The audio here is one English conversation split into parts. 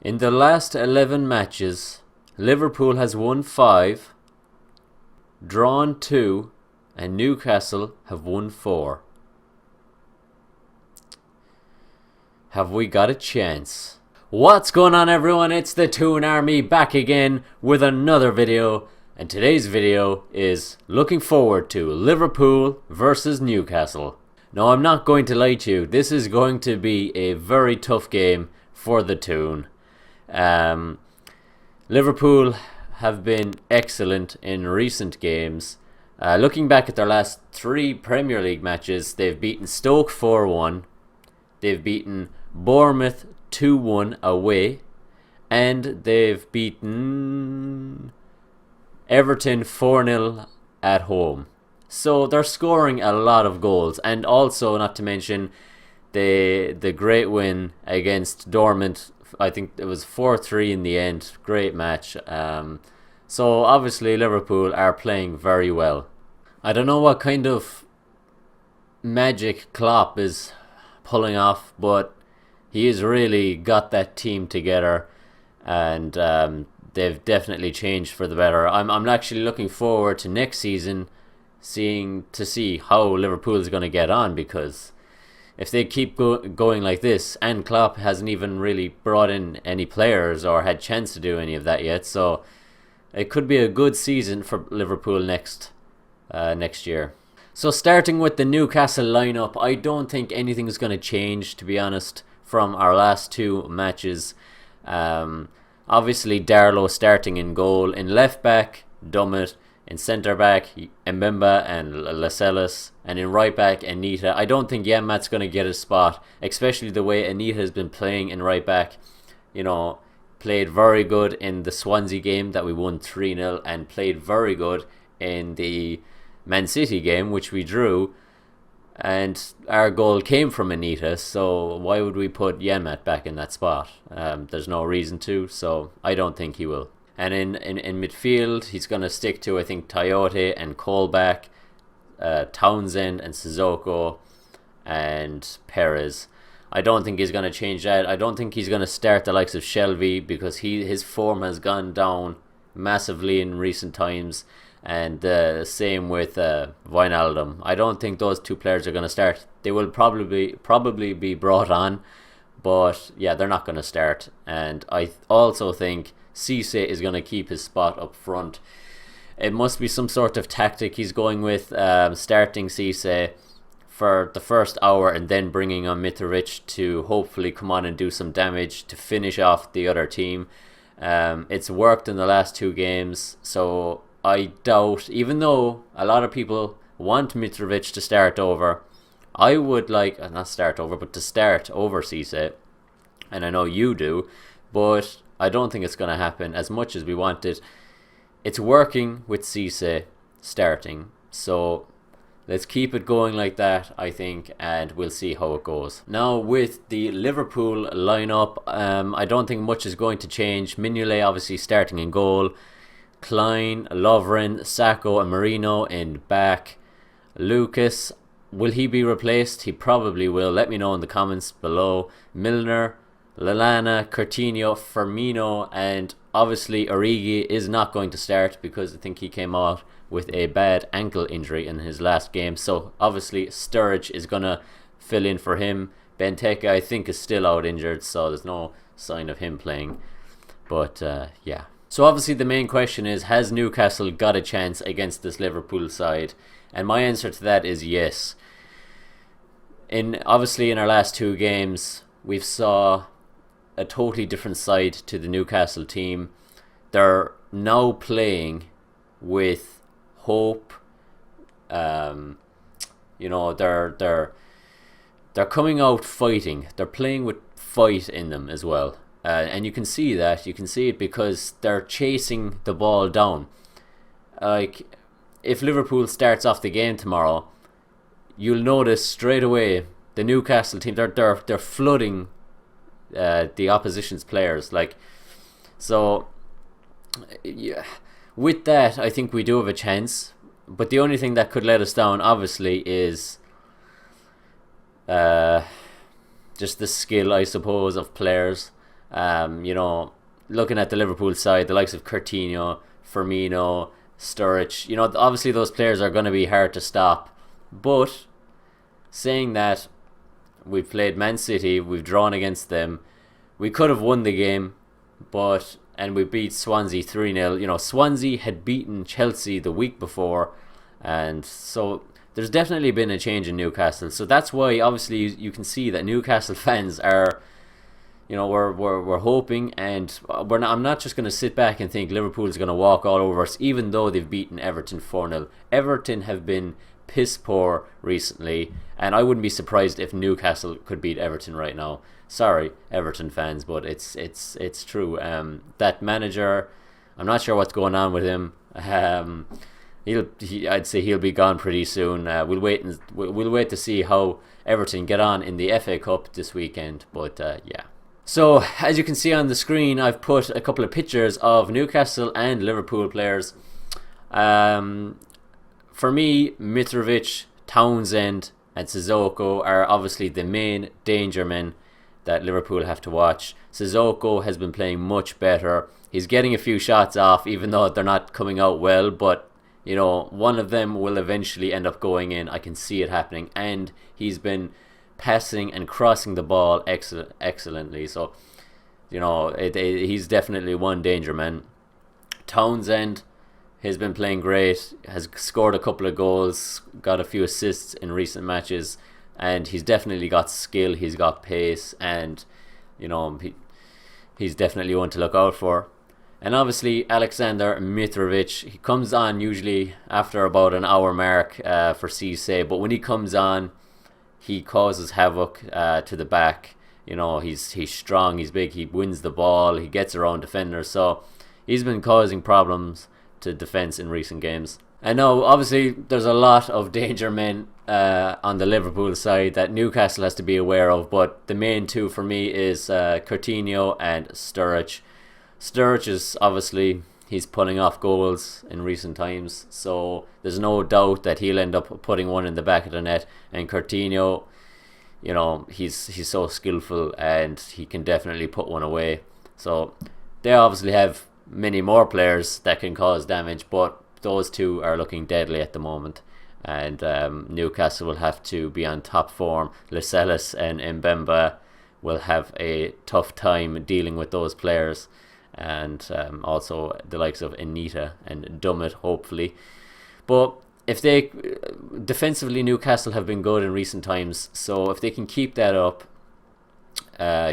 In the last 11 matches, Liverpool has won 5, drawn 2, and Newcastle have won 4. Have we got a chance? What's going on, everyone? It's the Toon Army back again with another video, and today's video is looking forward to Liverpool versus Newcastle. Now, I'm not going to lie to you, this is going to be a very tough game for the Toon. Liverpool have been excellent in recent games. Looking back at their last 3 Premier League matches, they've beaten Stoke 4-1, they've beaten Bournemouth 2-1 away, and they've beaten Everton 4-0 at home. So they're scoring a lot of goals, and also, not to mention, the great win against Dortmund. I think it was 4-3 in the end. Great match. So obviously Liverpool are playing very well. I don't know what kind of magic Klopp is pulling off, but he has really got that team together, and they've definitely changed for the better. I'm actually looking forward to next season, to see how Liverpool is going to get on, because if they keep going like this, and Klopp hasn't even really brought in any players or had chance to do any of that yet, so it could be a good season for Liverpool next year. So starting with the Newcastle lineup, I don't think anything's going to change, to be honest, from our last 2 matches. Obviously Darlow starting in goal, in left back Dummett, in centre back Mbemba and Lascelles, and in right back Anita. I don't think Janmaat's going to get a spot, especially the way Anita has been playing in right back. You know, played very good in the Swansea game that we won 3-0, and played very good in the Man City game, which we drew, and our goal came from Anita, so why would we put Janmaat back in that spot? There's no reason to, so I don't think he will. And in midfield, he's going to stick to, I think, Toyote and Colback, Townsend and Sissoko and Perez. I don't think he's going to change that. I don't think he's going to start the likes of Shelvey, because his form has gone down massively in recent times. And the same with Wijnaldum. I don't think those 2 players are going to start. They will probably be brought on, but yeah, they're not going to start. And I also think Cisse is going to keep his spot up front. It must be some sort of tactic he's going with, starting Cisse for the first hour and then bringing on Mitrovic to hopefully come on and do some damage to finish off the other team. It's worked in the last 2 games, so I doubt, even though a lot of people want Mitrovic to start over, I would like, not start over, but to start over Cisse, and I know you do, but I don't think it's going to happen as much as we want it. It's working with Cisse starting, so let's keep it going like that, I think, and we'll see how it goes. Now, with the Liverpool lineup, I don't think much is going to change. Mignolet obviously starting in goal. Klein, Lovren, Sacco and Marino in back. Lucas, will he be replaced? He probably will. Let me know in the comments below. Milner, Lallana, Coutinho, Firmino, and obviously Origi is not going to start, because I think he came out with a bad ankle injury in his last game. So obviously Sturridge is going to fill in for him. Benteke, I think, is still out injured, so there's no sign of him playing. But yeah. So obviously the main question is, has Newcastle got a chance against this Liverpool side? And my answer to that is yes. Obviously in our last 2 games, we've saw a totally different side to the Newcastle team. They're now playing with hope. You know, they're coming out fighting. They're playing with fight in them as well. And you can see that. You can see it because they're chasing the ball down. Like, if Liverpool starts off the game tomorrow, you'll notice straight away the Newcastle team, they're flooding the opposition's players. Like, so yeah, with that, I think we do have a chance. But the only thing that could let us down, obviously, is just the skill, I suppose, of players. You know, looking at the Liverpool side, the likes of Coutinho, Firmino, Sturridge, you know, obviously those players are going to be hard to stop. But saying that, we've played Man City, we've drawn against them. We could have won the game, and we beat Swansea 3-0. You know, Swansea had beaten Chelsea the week before, and so there's definitely been a change in Newcastle. So that's why, obviously, you can see that Newcastle fans are, you know, we're hoping, and I'm not just going to sit back and think Liverpool's going to walk all over us, even though they've beaten Everton 4-0. Everton have been piss poor recently, and I wouldn't be surprised if Newcastle could beat Everton right now. Sorry, Everton fans, but it's true. That manager, I'm not sure what's going on with him. I'd say he'll be gone pretty soon. We'll wait to see how Everton get on in the FA Cup this weekend. But yeah. So as you can see on the screen, I've put a couple of pictures of Newcastle and Liverpool players. For me, Mitrovic, Townsend, and Sissoko are obviously the main danger men that Liverpool have to watch. Sissoko has been playing much better. He's getting a few shots off, even though they're not coming out well, but you know, one of them will eventually end up going in. I can see it happening, and he's been passing and crossing the ball excellently. So, you know, he's definitely one danger man. Townsend has been playing great, has scored a couple of goals, got a few assists in recent matches, and he's definitely got skill, he's got pace, and you know, he's definitely one to look out for. And obviously Alexander Mitrovic, he comes on usually after about an hour mark for Cisse, but when he comes on, he causes havoc to the back. You know, he's strong, he's big, he wins the ball, he gets around defenders, so he's been causing problems to defence in recent games. And now, obviously, there's a lot of danger men on the Liverpool side that Newcastle has to be aware of, but the main two for me is Coutinho and Sturridge. Sturridge is obviously, he's pulling off goals in recent times, so there's no doubt that he'll end up putting one in the back of the net. And Coutinho, you know, he's so skillful and he can definitely put one away. So they obviously have many more players that can cause damage, but those two are looking deadly at the moment, and Newcastle will have to be on top form. Lascelles and Mbemba will have a tough time dealing with those players, and also the likes of Anita and Dummett, hopefully. But if they defensively, Newcastle have been good in recent times, so if they can keep that up,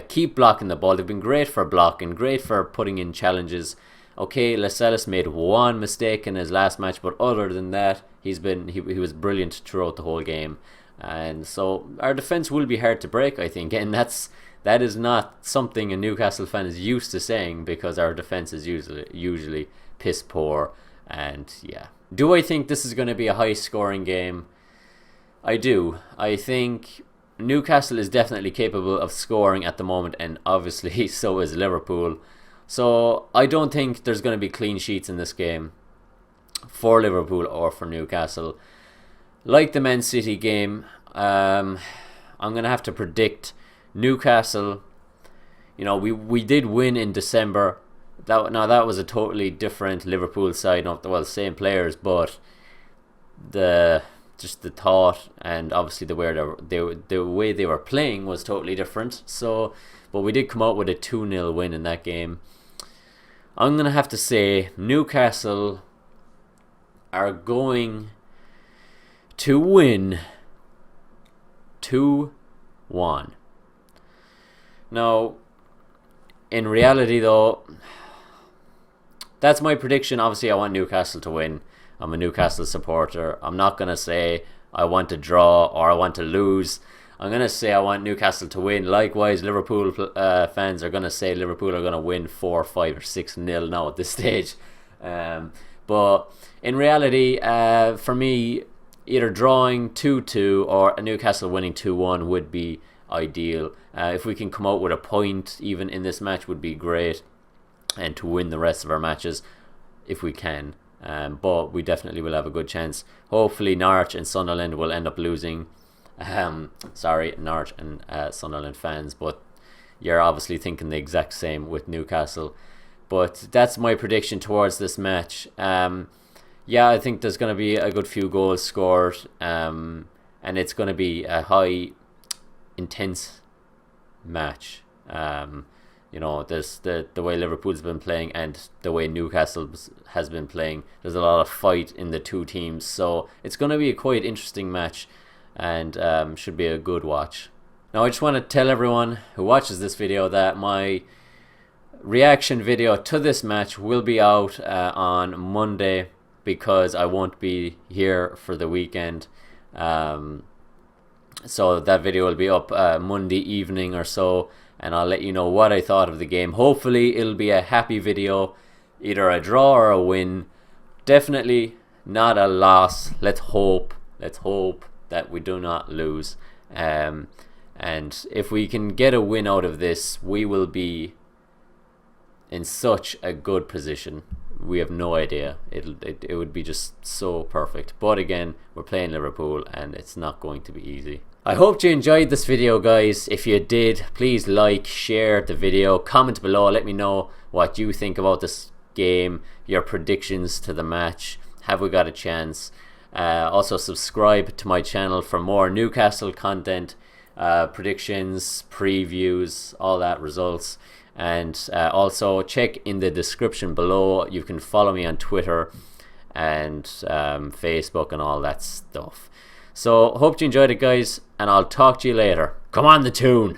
keep blocking the ball. They've been great for blocking, great for putting in challenges. Okay, Lascelles made one mistake in his last match, but other than that, he was brilliant throughout the whole game. And so our defence will be hard to break, I think, and that is not something a Newcastle fan is used to saying, because our defence is usually piss poor. And yeah, do I think this is going to be a high scoring game? I do. I think Newcastle is definitely capable of scoring at the moment, and obviously so is Liverpool. So I don't think there's going to be clean sheets in this game for Liverpool or for Newcastle. Like the Man City game, I'm going to have to predict Newcastle. You know, we did win in December. That was a totally different Liverpool side. Not well, same players, but the thought and obviously the way they were playing was totally different. So, but we did come out with a 2-0 win in that game. I'm going to have to say Newcastle are going to win 2-1. Now, in reality though, that's my prediction. Obviously, I want Newcastle to win. I'm a Newcastle supporter. I'm not going to say I want to draw or I want to lose. I'm going to say I want Newcastle to win. Likewise, Liverpool fans are going to say Liverpool are going to win 4, 5 or 6-0 now at this stage. But in reality, for me, either drawing 2-2 or Newcastle winning 2-1 would be ideal. If we can come out with a point even in this match would be great, and to win the rest of our matches if we can. But we definitely will have a good chance. Hopefully Norwich and Sunderland will end up losing. Sorry, Norwich and Sunderland fans, but you're obviously thinking the exact same with Newcastle. But that's my prediction towards this match. Yeah, I think there's going to be a good few goals scored, and it's going to be a high, intense match. There's the way Liverpool's been playing and the way Newcastle has been playing. There's a lot of fight in the two teams, so it's going to be a quite interesting match, and should be a good watch. Now, I just want to tell everyone who watches this video that my reaction video to this match will be out on Monday, because I won't be here for the weekend. So that video will be up Monday evening or so, and I'll let you know what I thought of the game. Hopefully it'll be a happy video, either a draw or a win. Definitely not a loss. Let's hope that we do not lose. And if we can get a win out of this, we will be in such a good position. We have no idea. It would be just so perfect. But again, we're playing Liverpool and it's not going to be easy. I hope you enjoyed this video, guys. If you did, please like, share the video, comment below, let me know what you think about this game, your predictions to the match. Have we got a chance? Also subscribe to my channel for more Newcastle content, predictions, previews, all that, results. And also check in the description below. You can follow me on Twitter and Facebook and all that stuff. So hope you enjoyed it, guys, and I'll talk to you later. Come on, the Toon!